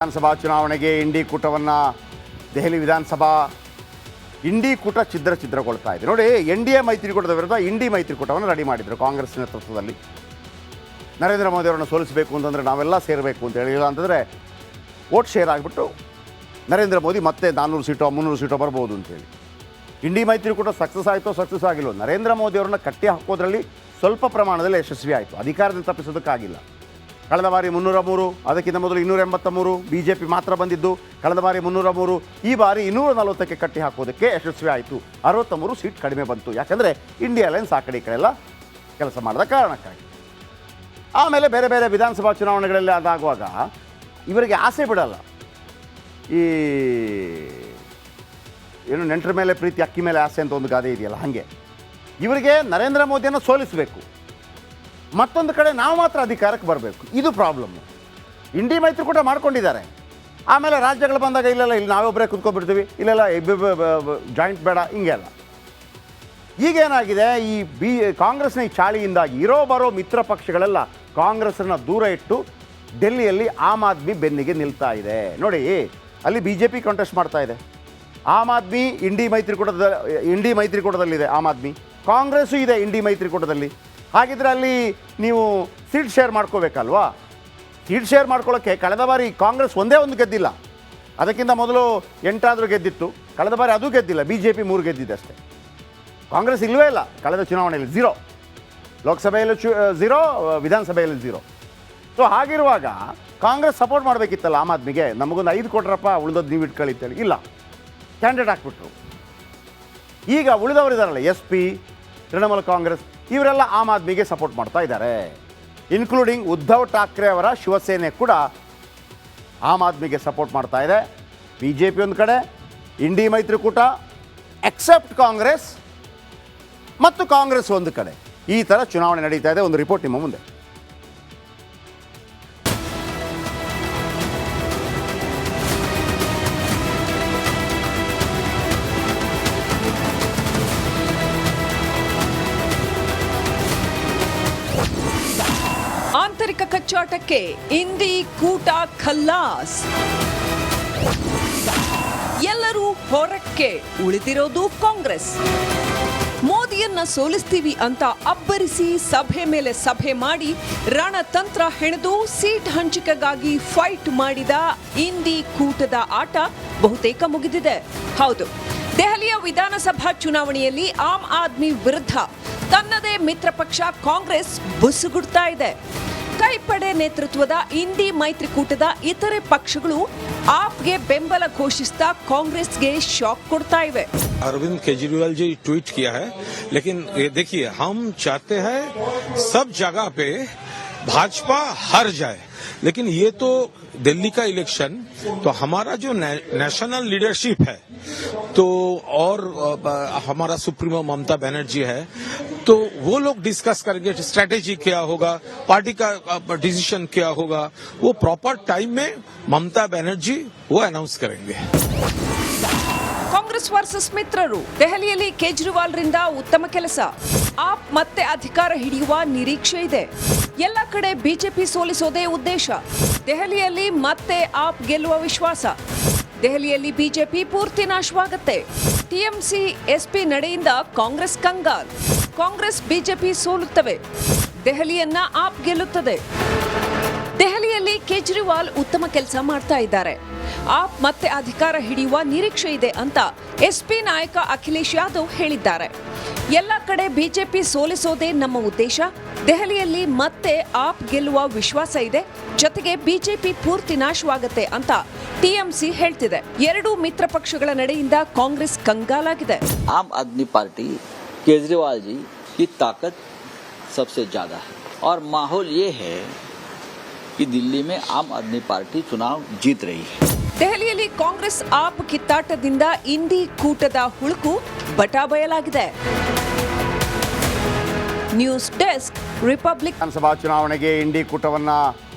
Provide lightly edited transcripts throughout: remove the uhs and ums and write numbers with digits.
ವಿಧಾನಸಭಾ ಚುನಾವಣೆಗೆ ಇಂಡಿ ಕೂಟವನ್ನು ದೆಹಲಿ ವಿಧಾನಸಭಾ ಇಂಡಿ ಕೂಟ ಛಿದ್ರಗೊಳ್ತಾ ಇದೆ. ನೋಡಿ, ಎನ್ ಡಿ ಎ ಮೈತ್ರಿಕೂಟದ ವಿರುದ್ಧ ಇಂಡಿ ಮೈತ್ರಿಕೂಟವನ್ನು ರೆಡಿ ಮಾಡಿದರು ಕಾಂಗ್ರೆಸ್ ನೇತೃತ್ವದಲ್ಲಿ. ನರೇಂದ್ರ ಮೋದಿ ಅವರನ್ನು ಸೋಲಿಸಬೇಕು ಅಂತಂದರೆ ನಾವೆಲ್ಲ ಸೇರಬೇಕು ಅಂತ ಹೇಳಿಲ್ಲ ಅಂತಂದರೆ ವೋಟ್ ಶೇರ್ ಆಗಿಬಿಟ್ಟು ನರೇಂದ್ರ ಮೋದಿ ಮತ್ತೆ 400 ಸೀಟೋ 300 ಸೀಟೋ ಬರ್ಬೋದು ಅಂತೇಳಿ. ಇಂಡಿ ಮೈತ್ರಿಕೂಟ ಸಕ್ಸಸ್ ಆಯಿತೋ ಸಕ್ಸಸ್ ಆಗಿಲ್ಲ, ನರೇಂದ್ರ ಮೋದಿ ಅವರನ್ನು ಕಟ್ಟಿ ಹಾಕೋದ್ರಲ್ಲಿ ಸ್ವಲ್ಪ ಪ್ರಮಾಣದಲ್ಲಿ ಯಶಸ್ವಿ ಆಯಿತು, ಅಧಿಕಾರದಿಂದ ತಪ್ಪಿಸೋದಕ್ಕಾಗಿಲ್ಲ. ಕಳೆದ ಬಾರಿ 303, ಅದಕ್ಕಿಂತ ಮೊದಲು 283 ಬಿ ಜೆ ಪಿ ಮಾತ್ರ ಬಂದಿದ್ದು. ಕಳೆದ ಬಾರಿ 303, ಈ ಬಾರಿ 240ಕ್ಕೆ ಕಟ್ಟಿ ಹಾಕೋದಕ್ಕೆ ಯಶಸ್ವಿ ಆಯಿತು. 63 ಸೀಟ್ ಕಡಿಮೆ ಬಂತು, ಯಾಕಂದರೆ ಇಂಡಿಯಾ ಅಲೈನ್ಸ್ ಆ ಕಡೆ ಈ ಕಡೆ ಎಲ್ಲ ಕೆಲಸ ಮಾಡಿದ ಕಾರಣಕ್ಕಾಗಿ. ಆಮೇಲೆ ಬೇರೆ ಬೇರೆ ವಿಧಾನಸಭಾ ಚುನಾವಣೆಗಳಲ್ಲಿ ಅದಾಗುವಾಗ ಇವರಿಗೆ ಆಸೆ ಬಿಡಲ್ಲ. ಈ ಏನು ನೆಂಟರ ಮೇಲೆ ಪ್ರೀತಿ ಅಕ್ಕಿ ಮೇಲೆ ಆಸೆ ಅಂತ ಒಂದು ಗಾದೆ ಇದೆಯಲ್ಲ, ಹಾಗೆ ಇವರಿಗೆ ನರೇಂದ್ರ ಮೋದಿಯನ್ನು ಸೋಲಿಸಬೇಕು, ಮತ್ತೊಂದು ಕಡೆ ನಾವು ಮಾತ್ರ ಅಧಿಕಾರಕ್ಕೆ ಬರಬೇಕು. ಇದು ಪ್ರಾಬ್ಲಮ್ಮು. ಇಂಡಿ ಮೈತ್ರಿಕೂಟ ಮಾಡ್ಕೊಂಡಿದ್ದಾರೆ. ಆಮೇಲೆ ರಾಜ್ಯಗಳು ಬಂದಾಗ ಇಲ್ಲೆಲ್ಲ ಇಲ್ಲಿ ನಾವೊಬ್ಬರೇ ಕುತ್ಕೊಬಿಡ್ತೀವಿ, ಇಲ್ಲೆಲ್ಲ ಜಾಯಿಂಟ್ ಬೇಡ, ಹಿಂಗೆಲ್ಲ. ಈಗೇನಾಗಿದೆ, ಈ ಕಾಂಗ್ರೆಸ್ನ ಈ ಚಾಳಿಯಿಂದಾಗಿ ಇರೋ ಬರೋ ಮಿತ್ರ ಪಕ್ಷಗಳೆಲ್ಲ ಕಾಂಗ್ರೆಸ್ಸನ್ನು ದೂರ ಇಟ್ಟು ಡೆಲ್ಲಿಯಲ್ಲಿ ಆಮ್ ಆದ್ಮಿ ಬೆನ್ನಿಗೆ ನಿಲ್ತಾ ಇದೆ. ನೋಡಿ, ಅಲ್ಲಿ ಬಿ ಜೆ ಪಿ ಕಾಂಟೆಸ್ಟ್ ಮಾಡ್ತಾ ಇದೆ. ಆಮ್ ಆದ್ಮಿ ಇಂಡಿ ಮೈತ್ರಿಕೂಟದಲ್ಲಿದೆ. ಆಮ್ ಆದ್ಮಿ ಕಾಂಗ್ರೆಸ್ಸು ಇದೆ ಇಂಡಿ ಮೈತ್ರಿಕೂಟದಲ್ಲಿ. ಹಾಗಿದ್ರೆ ಅಲ್ಲಿ ನೀವು ಸೀಟ್ ಶೇರ್ ಮಾಡ್ಕೋಬೇಕಲ್ವಾ? ಸೀಟ್ ಶೇರ್ ಮಾಡ್ಕೊಳ್ಳೋಕ್ಕೆ ಕಳೆದ ಬಾರಿ ಕಾಂಗ್ರೆಸ್ ಒಂದೇ ಒಂದು ಗೆದ್ದಿಲ್ಲ, ಅದಕ್ಕಿಂತ ಮೊದಲು 8 ಗೆದ್ದಿತ್ತು. ಕಳೆದ ಬಾರಿ ಅದು ಗೆದ್ದಿಲ್ಲ, ಬಿ ಜೆ ಪಿ 3 ಗೆದ್ದಿದೆ ಅಷ್ಟೇ. ಕಾಂಗ್ರೆಸ್ ಇಲ್ಲವೇ ಇಲ್ಲ ಕಳೆದ ಚುನಾವಣೆಯಲ್ಲಿ, 0. ಲೋಕಸಭೆಯಲ್ಲಿ 0, ವಿಧಾನಸಭೆಯಲ್ಲಿ 0. ಸೊ ಹಾಗಿರುವಾಗ ಕಾಂಗ್ರೆಸ್ ಸಪೋರ್ಟ್ ಮಾಡಬೇಕಿತ್ತಲ್ಲ ಆಮ್ ಆದ್ಮಿಗೆ. ನಮಗೊಂದು 5 ಕೊಟ್ರಪ್ಪ, ಉಳಿದದ್ದು ನೀವು ಇಟ್ಕೊಳ್ಳಿತ್ತೇಳಿ. ಇಲ್ಲ, ಕ್ಯಾಂಡಿಡೇಟ್ ಹಾಕ್ಬಿಟ್ರು. ಈಗ ಉಳಿದವರಿದ್ದಾರಲ್ಲ, ಎಸ್ ಪಿ, ತೃಣಮೂಲ ಕಾಂಗ್ರೆಸ್, ಇವರೆಲ್ಲ ಆಮ್ ಆದ್ಮಿಗೆ ಸಪೋರ್ಟ್ ಮಾಡ್ತಾ ಇದ್ದಾರೆ. ಇನ್ಕ್ಲೂಡಿಂಗ್ ಉದ್ಧವ್ ಠಾಕ್ರೆ ಅವರ ಶಿವಸೇನೆ ಕೂಡ ಆಮ್ ಆದ್ಮಿಗೆ ಸಪೋರ್ಟ್ ಮಾಡ್ತಾ ಇದೆ. ಬಿ ಜೆ ಪಿ ಒಂದು ಕಡೆ, ಇಂಡಿ ಮೈತ್ರಿಕೂಟ ಎಕ್ಸೆಪ್ಟ್ ಕಾಂಗ್ರೆಸ್, ಮತ್ತು ಕಾಂಗ್ರೆಸ್ ಒಂದು ಕಡೆ. ಈ ಥರ ಚುನಾವಣೆ ನಡೀತಾ ಇದೆ. ಒಂದು ರಿಪೋರ್ಟ್ ನಿಮ್ಮ ಮುಂದೆ. ಆಂತರಿಕ ಕಚ್ಚಾಟಕ್ಕೆ ಇಂಡಿ ಕೂಟ ಖಲ್ಲಾಸ್. ಎಲ್ಲರೂ ಹೊರಕ್ಕೆ, ಉಳಿದಿರೋದು ಕಾಂಗ್ರೆಸ್. ಮೋದಿಯನ್ನ ಸೋಲಿಸ್ತೀವಿ ಅಂತ ಅಬ್ಬರಿಸಿ ಸಭೆ ಮೇಲೆ ಸಭೆ ಮಾಡಿ ರಣತಂತ್ರ ಹೆಣೆದು ಸೀಟ್ ಹಂಚಿಕೆಗಾಗಿ ಫೈಟ್ ಮಾಡಿದ ಇಂಡಿ ಕೂಟದ ಆಟ ಬಹುತೇಕ ಮುಗಿದಿದೆ. ಹೌದು, ದೆಹಲಿಯ ವಿಧಾನಸಭಾ ಚುನಾವಣೆಯಲ್ಲಿ ಆಮ್ ಆದ್ಮಿ ವಿರುದ್ಧ ತನ್ನದೇ ಮಿತ್ರ ಪಕ್ಷ ಕಾಂಗ್ರೆಸ್ ಬುಸುಗುಡ್ತಾ ಇದೆ. ಕೈಪಡೆ ನೇತೃತ್ವದ ಇಂಡಿ ಮೈತ್ರಿಕೂಟದ ಇತರೆ ಪಕ್ಷಗಳು ಆಪ್ಗೆ ಬೆಂಬಲ ಘೋಷಿಸ್ತಾ ಕಾಂಗ್ರೆಸ್ಗೆ ಶಾಕ್ ಕೊಡ್ತಾ ಇವೆ. अरविंद केजरीवाल जी ट्वीट किया है, लेकिन ये देखिए, हम चाहते हैं सब जगह पे भाजपा हार जाए, लेकिन ये तो दिल्ली का इलेक्शन, तो हमारा जो नेशनल लीडरशिप है, तो और हमारा सुप्रीमो ममता बनर्जी है, तो वो लोग डिस्कस करेंगे स्ट्रेटेजी क्या होगा, पार्टी का डिसीजन क्या होगा, वो प्रॉपर टाइम में ममता बनर्जी वो अनाउंस करेंगे. ಕಾಂಗ್ರೆಸ್ ವರ್ಸಸ್ ಮಿತ್ರರು. ದೆಹಲಿಯಲ್ಲಿ ಕೇಜ್ರಿವಾಲ್ ರಿಂದ ಉತ್ತಮ ಕೆಲಸ. ಆಪ್ ಮತ್ತೆ ಅಧಿಕಾರ ಹಿಡಿಯುವ ನಿರೀಕ್ಷೆ ಇದೆ. ಎಲ್ಲ ಕಡೆ ಬಿಜೆಪಿ ಸೋಲಿಸೋದೇ ಉದ್ದೇಶ. ದೆಹಲಿಯಲ್ಲಿ ಮತ್ತೆ ಆಪ್ ಗೆಲ್ಲುವ ವಿಶ್ವಾಸ. ದೆಹಲಿಯಲ್ಲಿ ಬಿಜೆಪಿ ಪೂರ್ತಿ ನಾಶವಾಗುತ್ತೆ. ಟಿಎಂಸಿ ಎಸ್ಪಿ ನಡೆಯಿಂದ ಕಾಂಗ್ರೆಸ್ ಕಂಗಾಲ್. ಕಾಂಗ್ರೆಸ್ ಬಿಜೆಪಿ ಸೋಲುತ್ತವೆ, ದೆಹಲಿಯನ್ನ ಆಪ್ ಗೆಲ್ಲುತ್ತದೆ. ದೆಹಲಿಯಲ್ಲಿ ಕೇಜ್ರಿವಾಲ್ ಉತ್ತಮ ಕೆಲಸ ಮಾಡ್ತಾ ಇದ್ದಾರೆ. ಆಪ್ ಮತ್ತೆ ಅಧಿಕಾರ ಹಿಡಿಯುವ ನಿರೀಕ್ಷೆ ಇದೆ ಅಂತ ಎಸ್ಪಿ ನಾಯಕ ಅಖಿಲೇಶ್ ಯಾದವ್ ಹೇಳಿದ್ದಾರೆ. ಎಲ್ಲ ಕಡೆ ಬಿಜೆಪಿ ಸೋಲಿಸೋದೇ ನಮ್ಮ ಉದ್ದೇಶ. ದೆಹಲಿಯಲ್ಲಿ ಮತ್ತೆ ಆಪ್ ಗೆಲ್ಲುವ ವಿಶ್ವಾಸ ಇದೆ, ಜೊತೆಗೆ ಬಿಜೆಪಿ ಪೂರ್ತಿ ನಾಶವಾಗುತ್ತೆ ಅಂತ ಟಿಎಂಸಿ ಹೇಳ್ತಿದೆ. ಎರಡೂ ಮಿತ್ರ ಪಕ್ಷಗಳ ನಡೆಯಿಂದ ಕಾಂಗ್ರೆಸ್ ಕಂಗಾಲಾಗಿದೆ. आम आदमी पार्टी केजरीवाल जी की ताकत सबसे ज्यादा है और माहौल ये है कि दिल्ली में आम आदमी पार्टी चुनाव जीत रही है. ದೆಹಲಿಯಲ್ಲಿ ಕಾಂಗ್ರೆಸ್ ಆಪ್ ಕಿತ್ತಾಟದಿಂದ ಇಂಡಿ ಕೂಟದ ಹುಳುಕು ಬಟಾಬಯಲಾಗಿದೆ. News desk, Republic. ವಿಧಾನಸಭಾ ಚುನಾವಣೆಗೆ ಇಂಡಿ ಕೂಟವನ್ನು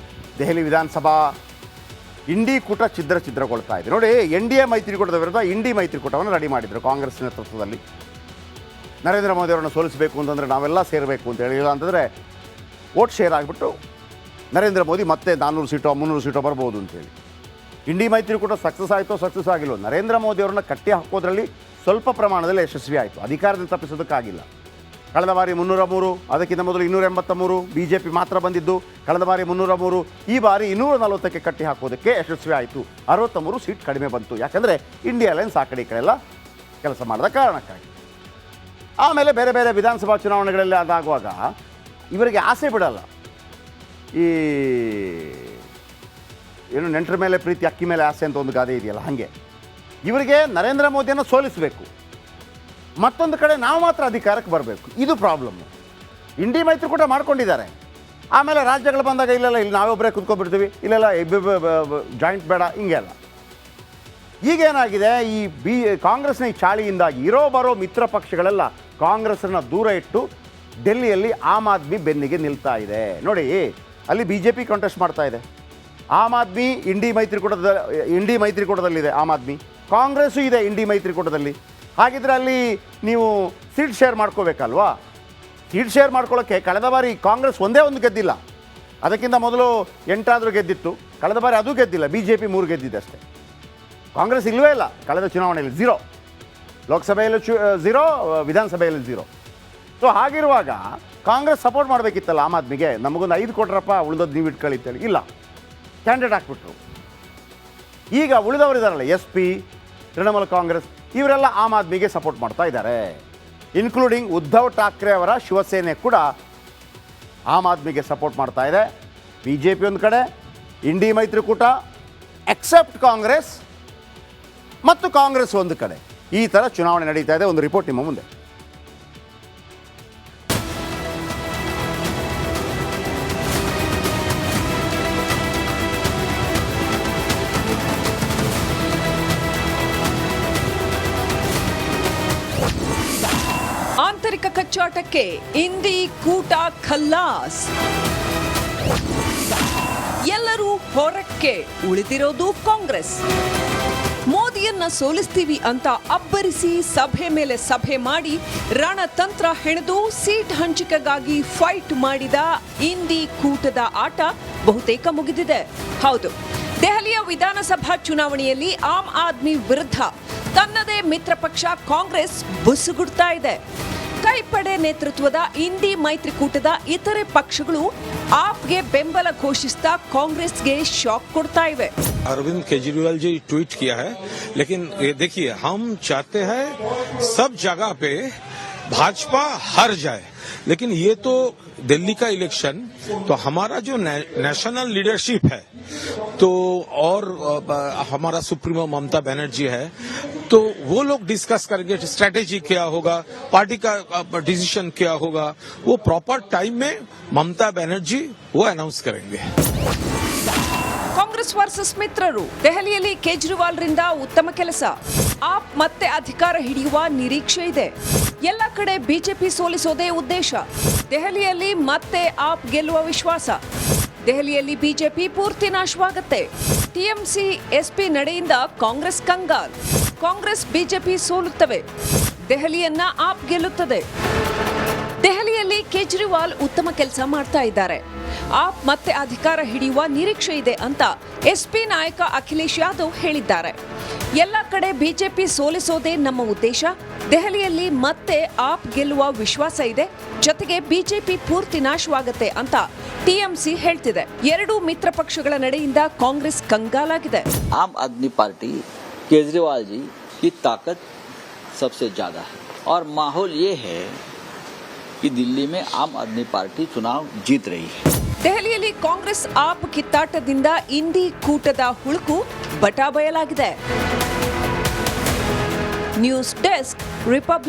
ದೆಹಲಿ ವಿಧಾನಸಭಾ ಇಂಡಿ ಕೂಟ ಛಿದ್ರಗೊಳ್ತಾ ಇದೆ. ನೋಡಿ, ಎನ್ ಡಿ ಎ ಮೈತ್ರಿಕೂಟದ ವಿರುದ್ಧ ಇಂಡಿ ಮೈತ್ರಿಕೂಟವನ್ನು ರೆಡಿ ಮಾಡಿದರು ಕಾಂಗ್ರೆಸ್ ನೇತೃತ್ವದಲ್ಲಿ. ನರೇಂದ್ರ ಮೋದಿ ಅವರನ್ನು ಸೋಲಿಸಬೇಕು ಅಂತಂದರೆ ನಾವೆಲ್ಲ ಸೇರಬೇಕು ಅಂತ ಹೇಳಿಲ್ಲ ಅಂತಂದರೆ ವೋಟ್ ಶೇರ್ ಆಗಿಬಿಟ್ಟು ನರೇಂದ್ರ ಮೋದಿ ಮತ್ತೆ 400 ಸೀಟೋ 300 ಸೀಟೋ ಬರ್ಬೋದು ಅಂತೇಳಿ. ಇಂಡಿ ಮೈತ್ರಿಕೂಟ ಸಕ್ಸಸ್ ಆಯಿತೋ ಸಕ್ಸಸ್ ಆಗಿಲ್ಲ, ನರೇಂದ್ರ ಮೋದಿ ಅವರನ್ನ ಕಟ್ಟಿ ಹಾಕೋದ್ರಲ್ಲಿ ಸ್ವಲ್ಪ ಪ್ರಮಾಣದಲ್ಲಿ ಯಶಸ್ವಿ ಆಯಿತು, ಅಧಿಕಾರದಿಂದ ತಪ್ಪಿಸೋದಕ್ಕಾಗಿಲ್ಲ. ಕಳೆದ ಬಾರಿ 303, ಅದಕ್ಕಿಂತ ಮೊದಲು 283 ಬಿ ಜೆ ಪಿ ಮಾತ್ರ ಬಂದಿದ್ದು, ಕಳೆದ ಬಾರಿ 303, ಈ ಬಾರಿ 240ಕ್ಕೆ ಕಟ್ಟಿ ಹಾಕೋದಕ್ಕೆ ಯಶಸ್ವಿ ಆಯಿತು. 63 ಸೀಟ್ ಕಡಿಮೆ ಬಂತು, ಯಾಕಂದರೆ ಇಂಡಿಯಾ ಅಲೈನ್ಸ್ ಆ ಕಡೆ ಈ ಕಡೆ ಎಲ್ಲ ಕೆಲಸ ಮಾಡಿದ ಕಾರಣಕ್ಕಾಗಿ. ಆಮೇಲೆ ಬೇರೆ ಬೇರೆ ವಿಧಾನಸಭಾ ಚುನಾವಣೆಗಳಲ್ಲಿ ಅದಾಗುವಾಗ ಇವರಿಗೆ ಆಸೆ ಬಿಡಲ್ಲ. ಈ ಏನು ನೆಂಟರ ಮೇಲೆ ಪ್ರೀತಿ ಅಕ್ಕಿ ಮೇಲೆ ಆಸೆ ಅಂತ ಒಂದು ಗಾದೆ ಇದೆಯಲ್ಲ, ಹಾಗೆ ಇವರಿಗೆ ನರೇಂದ್ರ ಮೋದಿಯನ್ನು ಸೋಲಿಸಬೇಕು, ಮತ್ತೊಂದು ಕಡೆ ನಾವು ಮಾತ್ರ ಅಧಿಕಾರಕ್ಕೆ ಬರಬೇಕು. ಇದು ಪ್ರಾಬ್ಲಮ್ಮು. ಇಂಡಿ ಮೈತ್ರಿಕೂಟ ಮಾಡ್ಕೊಂಡಿದ್ದಾರೆ. ಆಮೇಲೆ ರಾಜ್ಯಗಳು ಬಂದಾಗ ಇಲ್ಲೆಲ್ಲ ಇಲ್ಲಿ ನಾವೊಬ್ಬರೇ ಕುತ್ಕೊಬಿಡ್ತೀವಿ, ಇಲ್ಲೆಲ್ಲ ಜಾಯಿಂಟ್ ಬೇಡ, ಹಿಂಗೆಲ್ಲ. ಈಗೇನಾಗಿದೆ, ಈ ಕಾಂಗ್ರೆಸ್ನ ಈ ಚಾಳಿಯಿಂದಾಗಿ ಇರೋ ಬರೋ ಮಿತ್ರ ಪಕ್ಷಗಳೆಲ್ಲ ಕಾಂಗ್ರೆಸ್ಸನ್ನು ದೂರ ಇಟ್ಟು ಡೆಲ್ಲಿಯಲ್ಲಿ ಆಮ್ ಆದ್ಮಿ ಬೆನ್ನಿಗೆ ನಿಲ್ತಾ ಇದೆ. ನೋಡಿ, ಅಲ್ಲಿ ಬಿ ಜೆ ಪಿ ಕಾಂಟೆಸ್ಟ್ ಮಾಡ್ತಾ ಇದೆ. ಆಮ್ ಆದ್ಮಿ ಇಂಡಿ ಮೈತ್ರಿಕೂಟದಲ್ಲಿದೆ. ಆಮ್ ಆದ್ಮಿ ಕಾಂಗ್ರೆಸ್ಸು ಇದೆ ಇಂಡಿ ಮೈತ್ರಿಕೂಟದಲ್ಲಿ. ಹಾಗಿದ್ರೆ ಅಲ್ಲಿ ನೀವು ಸೀಟ್ ಶೇರ್ ಮಾಡ್ಕೋಬೇಕಲ್ವಾ? ಸೀಟ್ ಶೇರ್ ಮಾಡ್ಕೊಳ್ಳೋಕ್ಕೆ ಕಳೆದ ಬಾರಿ ಕಾಂಗ್ರೆಸ್ ಒಂದೇ ಒಂದು ಗೆದ್ದಿಲ್ಲ, ಅದಕ್ಕಿಂತ ಮೊದಲು 8 ಗೆದ್ದಿತ್ತು. ಕಳೆದ ಬಾರಿ ಅದು ಗೆದ್ದಿಲ್ಲ, ಬಿ ಜೆ ಪಿ 3 ಗೆದ್ದಿದೆ ಅಷ್ಟೇ. ಕಾಂಗ್ರೆಸ್ ಇಲ್ಲವೇ ಇಲ್ಲ ಕಳೆದ ಚುನಾವಣೆಯಲ್ಲಿ, 0. ಲೋಕಸಭೆಯಲ್ಲಿ 0, ವಿಧಾನಸಭೆಯಲ್ಲಿ 0. ಸೊ ಹಾಗಿರುವಾಗ ಕಾಂಗ್ರೆಸ್ ಸಪೋರ್ಟ್ ಮಾಡಬೇಕಿತ್ತಲ್ಲ ಆಮ್ ಆದ್ಮಿಗೆ. ನಮಗೊಂದು 5 ಕೊಟ್ರಪ್ಪ, ಉಳಿದದ್ದು ನೀವು ಇಟ್ಕೊಳ್ಳಿತ್ತೇಳಿ. ಇಲ್ಲ, ಕ್ಯಾಂಡಿಡೇಟ್ ಹಾಕ್ಬಿಟ್ರು. ಈಗ ಉಳಿದವರಿದ್ದಾರಲ್ಲ, ಎಸ್ ಪಿ, ತೃಣಮೂಲ ಕಾಂಗ್ರೆಸ್, ಇವರೆಲ್ಲ ಆಮ್ ಆದ್ಮಿಗೆ ಸಪೋರ್ಟ್ ಮಾಡ್ತಾ ಇದ್ದಾರೆ. ಇನ್ಕ್ಲೂಡಿಂಗ್ ಉದ್ಧವ್ ಠಾಕ್ರೆ ಅವರ ಶಿವಸೇನೆ ಕೂಡ ಆಮ್ ಆದ್ಮಿಗೆ ಸಪೋರ್ಟ್ ಮಾಡ್ತಾ ಇದೆ. ಬಿ ಜೆ ಪಿ ಒಂದು ಕಡೆ, ಇಂಡಿ ಮೈತ್ರಿಕೂಟ ಎಕ್ಸೆಪ್ಟ್ ಕಾಂಗ್ರೆಸ್, ಮತ್ತು ಕಾಂಗ್ರೆಸ್ ಒಂದು ಕಡೆ. ಈ ಥರ ಚುನಾವಣೆ ನಡೀತಾ ಇದೆ. ಒಂದು ರಿಪೋರ್ಟ್ ನಿಮ್ಮ ಮುಂದೆ. ಆಂತರಿಕ ಕಚ್ಚಾಟಕ್ಕೆ ಇಂಡಿ ಕೂಟ ಖಲ್ಲಾಸ್. ಎಲ್ಲರೂ ಹೊರಕ್ಕೆ, ಉಳಿದಿರೋದು ಕಾಂಗ್ರೆಸ್. ಮೋದಿಯನ್ನ ಸೋಲಿಸ್ತೀವಿ ಅಂತ ಅಬ್ಬರಿಸಿ ಸಭೆ ಮೇಲೆ ಸಭೆ ಮಾಡಿ ರಣತಂತ್ರ ಹೆಣೆದು ಸೀಟ್ ಹಂಚಿಕೆಗಾಗಿ ಫೈಟ್ ಮಾಡಿದ ಇಂಡಿ ಕೂಟದ ಆಟ ಬಹುತೇಕ ಮುಗಿದಿದೆ. ಹೌದು, ದೆಹಲಿಯ ವಿಧಾನಸಭಾ ಚುನಾವಣೆಯಲ್ಲಿ ಆಮ್ ಆದ್ಮಿ ವಿರುದ್ಧ ತನ್ನದೇ ಮಿತ್ರ ಪಕ್ಷ ಕಾಂಗ್ರೆಸ್ ಬುಸುಗುಡ್ತಾ ಇದೆ. ಕೈಪಡೆ ನೇತೃತ್ವದ ಇಂಡಿ ಮೈತ್ರಿಕೂಟದ ಇತರೆ ಪಕ್ಷಗಳು ಆಪ್ಗೆ ಬೆಂಬಲ ಘೋಷಿಸ್ತಾ ಕಾಂಗ್ರೆಸ್ಗೆ ಶಾಕ್ ಕೊಡ್ತಾ ಇವೆ. अरविंद केजरीवाल जी ट्वीट किया है, लेकिन ये देखिए, हम चाहते हैं सब जगह पे भाजपा हार जाए, लेकिन ये तो दिल्ली का इलेक्शन, तो हमारा जो नेशनल लीडरशिप है, तो और हमारा सुप्रीमो ममता बनर्जी है, तो वो लोग डिस्कस करेंगे स्ट्रेटेजी क्या होगा, पार्टी का डिसीजन क्या होगा, वो प्रॉपर टाइम में ममता बनर्जी वो अनाउंस करेंगे. ಕಾಂಗ್ರೆಸ್ ವರ್ಸಸ್ ಮಿತ್ರರು. ದೆಹಲಿಯಲ್ಲಿ ಕೇಜ್ರಿವಾಲ್ ರಿಂದ ಉತ್ತಮ ಕೆಲಸ. ಆಪ್ ಮತ್ತೆ ಅಧಿಕಾರ ಹಿಡಿಯುವ ನಿರೀಕ್ಷೆ ಇದೆ. ಎಲ್ಲ ಕಡೆ ಬಿಜೆಪಿ ಸೋಲಿಸೋದೇ ಉದ್ದೇಶ. ದೆಹಲಿಯಲ್ಲಿ ಮತ್ತೆ ಆಪ್ ಗೆಲ್ಲುವ ವಿಶ್ವಾಸ. ದೆಹಲಿಯಲ್ಲಿ ಬಿಜೆಪಿ ಪೂರ್ತಿ ನಾಶವಾಗುತ್ತೆ. ಟಿಎಂಸಿ ಎಸ್ಪಿ ನಡೆಯಿಂದ ಕಾಂಗ್ರೆಸ್ ಕಂಗಾಲ್. ಕಾಂಗ್ರೆಸ್ ಬಿಜೆಪಿ ಸೋಲುತ್ತವೆ. ದೆಹಲಿಯನ್ನ ಆಪ್ ಗೆಲ್ಲುತ್ತದೆ. ದೆಹಲಿಯಲ್ಲಿ ಕೇಜ್ರಿವಾಲ್ ಉತ್ತಮ ಕೆಲಸ ಮಾಡ್ತಾ ಇದ್ದಾರೆ. ಆಪ್ ಮತ್ತೆ ಅಧಿಕಾರ ಹಿಡಿಯುವ ನಿರೀಕ್ಷೆ ಇದೆ ಅಂತ ಎಸ್ಪಿ ನಾಯಕ ಅಖಿಲೇಶ್ ಯಾದವ್ ಹೇಳಿದ್ದಾರೆ. ಎಲ್ಲ ಕಡೆ ಬಿಜೆಪಿ ಸೋಲಿಸೋದೇ ನಮ್ಮ ಉದ್ದೇಶ. ದೆಹಲಿಯಲ್ಲಿ ಮತ್ತೆ ಆಪ್ ಗೆಲ್ಲುವ ವಿಶ್ವಾಸ ಇದೆ. ಜೊತೆಗೆ ಬಿಜೆಪಿ ಪೂರ್ತಿ ನಾಶವಾಗುತ್ತೆ ಅಂತ ಟಿಎಂಸಿ ಹೇಳ್ತಿದೆ. ಎರಡೂ ಮಿತ್ರ ಪಕ್ಷಗಳ ನಡೆಯಿಂದ ಕಾಂಗ್ರೆಸ್ ಕಂಗಾಲಾಗಿದೆ. आम आदमी पार्टी केजरीवाल जी की ताकत सबसे ज्यादा है और माहौल ये है कि दिल्ली में आम आदमी पार्टी चुनाव जीत रही है. ದೆಹಲಿಯಲ್ಲಿ ಕಾಂಗ್ರೆಸ್ ಆಪ್ ಕಿತ್ತಾಟದಿಂದ ಇಂಡಿ ಕೂಟದ ಹುಳುಕು ಬಟಾ ಬಯಲಾಗಿದೆ. News desk, republic